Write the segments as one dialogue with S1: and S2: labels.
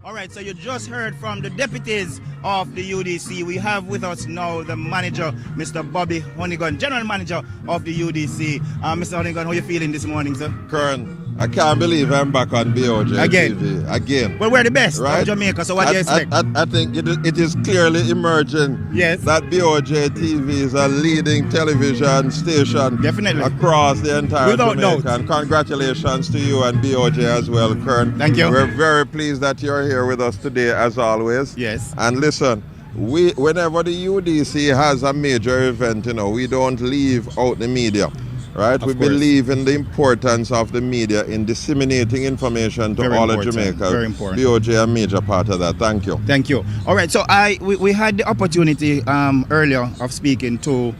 S1: All right, so you just heard from the deputies of the UDC. We have with us now the manager, Mr. Bobby Honeyghan, general manager of the UDC. Mr. Honeyghan, how are you feeling this morning, sir?
S2: Kern, I can't believe I'm back on BOJ TV again.
S1: Well, we're the best
S2: right?
S1: of Jamaica, so what do you expect?
S2: I think it is clearly emerging that BOJ TV is a leading television station across the entire
S1: Without
S2: Jamaica.
S1: doubt.
S2: And congratulations to you and BOJ as well, Kern.
S1: Thank you.
S2: We're very pleased that you're here with us today, as always.
S1: Yes.
S2: And listen, whenever the UDC has a major event, we don't leave out the media. Right, we believe in the importance of the media in disseminating information to all of Jamaica.
S1: Very important.
S2: BOJ a major part of that. Thank you.
S1: Thank you. All right, so we had the opportunity earlier of speaking to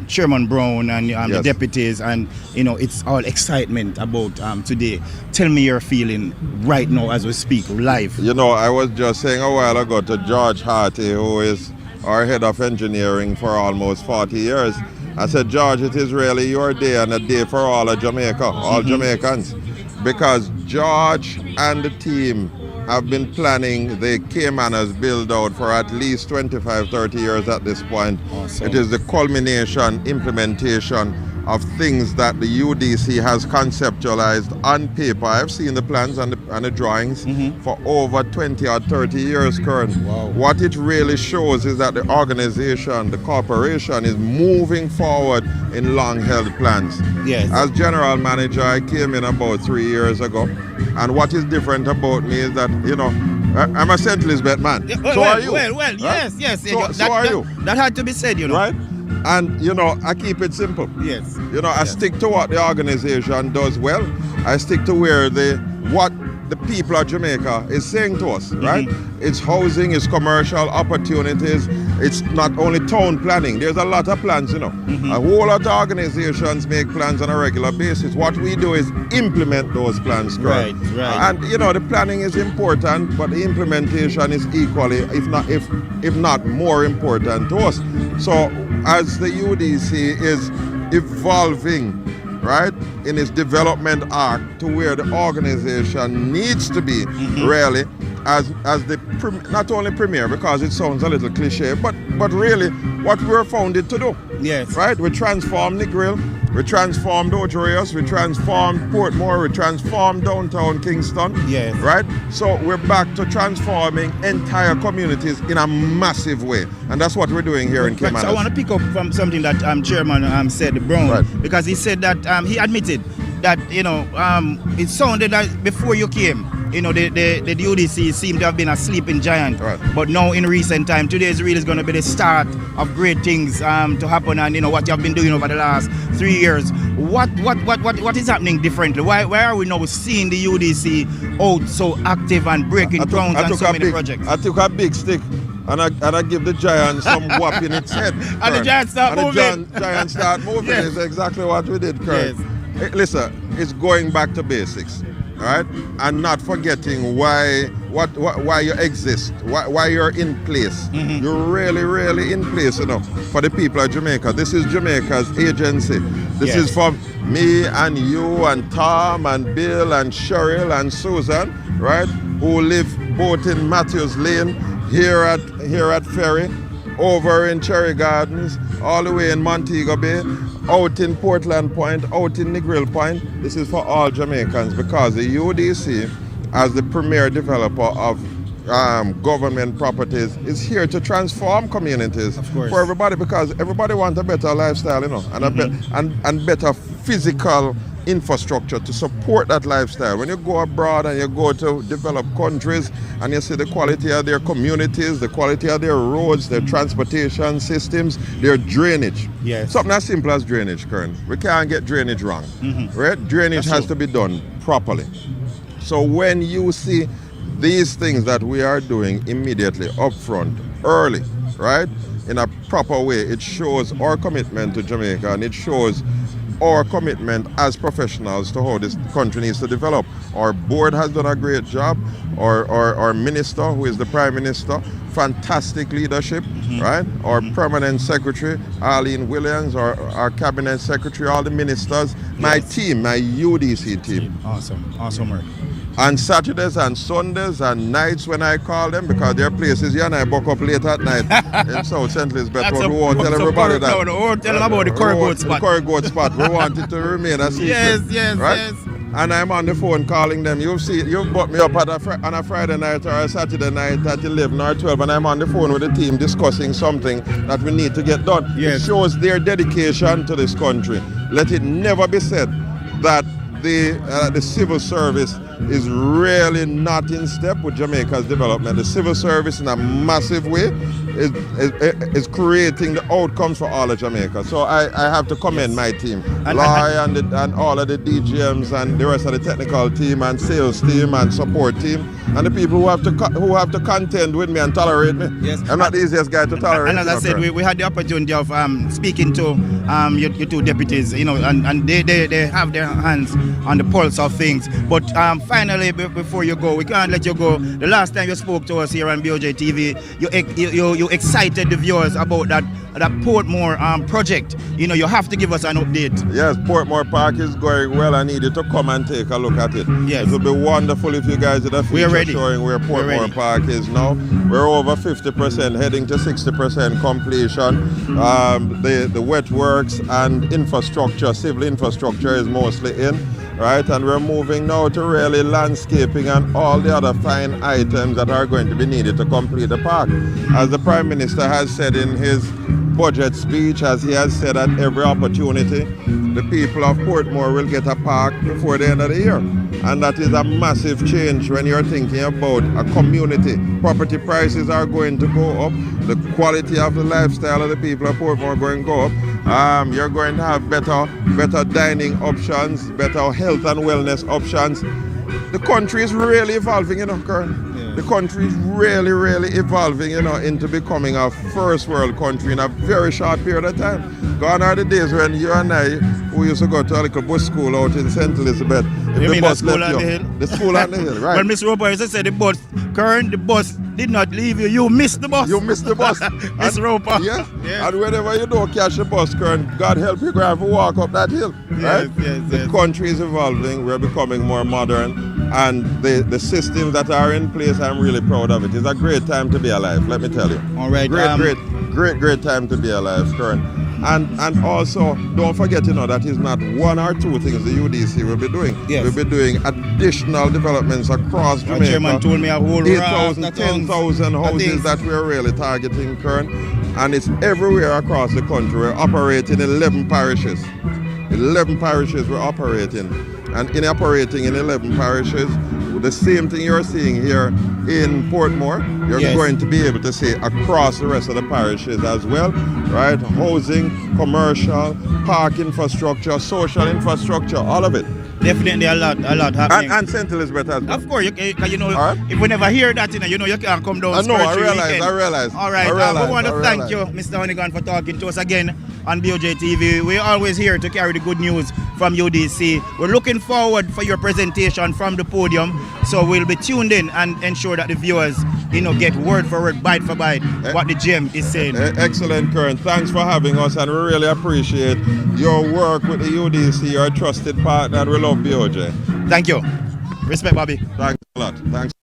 S1: Chairman Brown and the deputies, and it's all excitement about today. Tell me your feeling right now as we speak live.
S2: I was just saying a while ago to George Harty, who is our head of engineering for almost 40 years. I said, George, it is really your day and a day for all of Jamaica, all Jamaicans. Because George and the team have been planning the Caymanas build out for at least 25, 30 years at this point.
S1: Awesome.
S2: It is the culmination, implementation of things that the UDC has conceptualized on paper. I've seen the plans and the drawings for over 20 or 30 years, Kern.
S1: Wow.
S2: What it really shows is that the organization, the corporation, is moving forward in long-held plans.
S1: Yes.
S2: As general manager, I came in about 3 years ago, and what is different about me is that, I'm a St. Elizabeth man. So are you.
S1: Well,
S2: right?
S1: yes.
S2: So are you.
S1: That had to be said,
S2: Right? And, I keep it simple.
S1: Yes.
S2: I stick to what the organization does well. I stick to what the people of Jamaica is saying to us, right? It's housing, it's commercial opportunities. It's not only town planning. There's a lot of plans, A whole lot of organizations make plans on a regular basis. What we do is implement those plans, correct?
S1: Right.
S2: And, the planning is important, but the implementation is equally, if not more important to us. So, as the UDC is evolving, right, in its development arc to where the organization needs to be, really, as the not only premier, because it sounds a little cliche, but really what we're founded to do.
S1: Yes.
S2: Right? We transformed Negril, we transformed Ocho, we transformed Portmore, we transformed downtown Kingston.
S1: Yes.
S2: Right? So we're back to transforming entire communities in a massive way. And that's what we're doing here in Caymanas.
S1: So I want to pick up from something that Chairman said, Brown, because he said that he admitted that, it sounded that before you came, the UDC seemed to have been a sleeping giant.
S2: Right.
S1: But now in recent time, today is really going to be the start of great things to happen, and what you have been doing over the last 3 years. What is happening differently? Why are we now seeing the UDC out so active and breaking ground on so many projects?
S2: I took a big stick and I give the giant some whap in its head.
S1: And the giant start moving.
S2: The giant start moving.
S1: Yes.
S2: Is exactly what we did, Kurt.
S1: Yes.
S2: Hey, listen, it's going back to basics, right? And not forgetting why you exist, why you're in place. You're really, really in place, for the people of Jamaica. This is Jamaica's agency. This is for me and you and Tom and Bill and Cheryl and Susan, right? Who live both in Matthews Lane, here at Ferry, over in Cherry Gardens, all the way in Montego Bay, out in Portland Point, out in Negril Point. This is for all Jamaicans, because the UDC, as the premier developer of government properties, is here to transform communities for everybody, because everybody wants a better lifestyle, and better physical infrastructure to support that lifestyle. When you go abroad and you go to developed countries and you see the quality of their communities, the quality of their roads, their transportation systems, their drainage.
S1: Yes.
S2: Something as simple as drainage, Kern. We can't get drainage wrong. Right? Drainage has to be done properly. So when you see these things that we are doing immediately, upfront, early, right, in a proper way, it shows our commitment to Jamaica, and it shows our commitment as professionals to how this country needs to develop. Our board has done a great job. Our minister, who is the Prime Minister, fantastic leadership, right? Our permanent secretary, Arlene Williams, our cabinet secretary, all the ministers, my team, my UDC team.
S1: Awesome work.
S2: On Saturdays and Sundays and nights when I call them, because their places you and I buck up late at night in South St. Elizabeth, but we won't tell everybody that.
S1: No, we won't tell them about the curry goat spot.
S2: The curry goat spot. We want it to remain a secret.
S1: Yes,
S2: right? And I'm on the phone calling them. You've brought me up on a Friday night or a Saturday night at 11 or 12, and I'm on the phone with the team discussing something that we need to get done.
S1: Yes.
S2: It shows their dedication to this country. Let it never be said that the civil service is really not in step with Jamaica's development. The civil service in a massive way is creating the outcomes for all of Jamaica. So I have to commend my team. Loy and all of the DGMs and the rest of the technical team and sales team and support team and the people who have to contend with me and tolerate me.
S1: Yes.
S2: I'm not the easiest guy to tolerate.
S1: And as I said, we had the opportunity of speaking to your two deputies, and they have their hands on the pulse of things. But finally, before you go, we can't let you go. The last time you spoke to us here on BOJ TV, you excited the viewers about that Portmore project. You have to give us an update.
S2: Yes, Portmore Park is going well. I need you to come and take a look at it.
S1: Yes.
S2: It would be wonderful if you guys did a feature showing where Portmore Park is now. We're over 50%, heading to 60% completion. The wet works and infrastructure, civil infrastructure is mostly in. Right, and we're moving now to really landscaping and all the other fine items that are going to be needed to complete the park. As the Prime Minister has said in his budget speech, as he has said at every opportunity, the people of Portmore will get a park before the end of the year. And that is a massive change when you're thinking about a community. Property prices are going to go up. The quality of the lifestyle of the people of Portmore are going to go up. You're going to have better dining options, better health and wellness options. The country is really evolving, Kern. Yeah. The country is really, really evolving, into becoming a first world country in a very short period of time. Gone are the days when you and I, who used to go to a little bush school out in St. Elizabeth,
S1: you mean the school on the hill?
S2: The school on the hill, right.
S1: When Mr. Roper used to say the bus did not leave you, you missed the bus.
S2: You missed the bus.
S1: Mr. Roper.
S2: Yeah. And whenever you don't catch the bus, Kern, God help you grab and walk up that hill. Right?
S1: Yes.
S2: The country is evolving, we're becoming more modern, and the systems that are in place, I'm really proud of it. It's a great time to be alive, let me tell you.
S1: All right.
S2: Great time to be alive, Kern. And also, don't forget, that is not one or two things the UDC will be doing.
S1: Yes.
S2: We'll be doing additional developments across Jamaica.
S1: The chairman told me a whole
S2: 8,000, 10,000 houses that we're really targeting, Kern. And it's everywhere across the country. We're operating 11 parishes. 11 parishes we're operating. And in operating in 11 parishes, the same thing you're seeing here in Portmore, you're going to be able to see across the rest of the parishes as well, right? Housing, commercial, park infrastructure, social infrastructure, all of it.
S1: Definitely a lot happening.
S2: And St. Elizabeth as well.
S1: Of course, if we never hear that, you can't come down.
S2: I realize.
S1: All right, we want to thank you, Mr. Honeyghan, for talking to us again on BOJ TV. We're always here to carry the good news from UDC. We're looking forward for your presentation from the podium, so we'll be tuned in and ensure that the viewers, get word for word, bite for bite, what the gem is saying.
S2: Excellent, Kern. Thanks for having us, and we really appreciate your work with the UDC, your trusted partner, and we love BOJ.
S1: Thank you. Respect, Bobby.
S2: Thanks a lot. Thanks.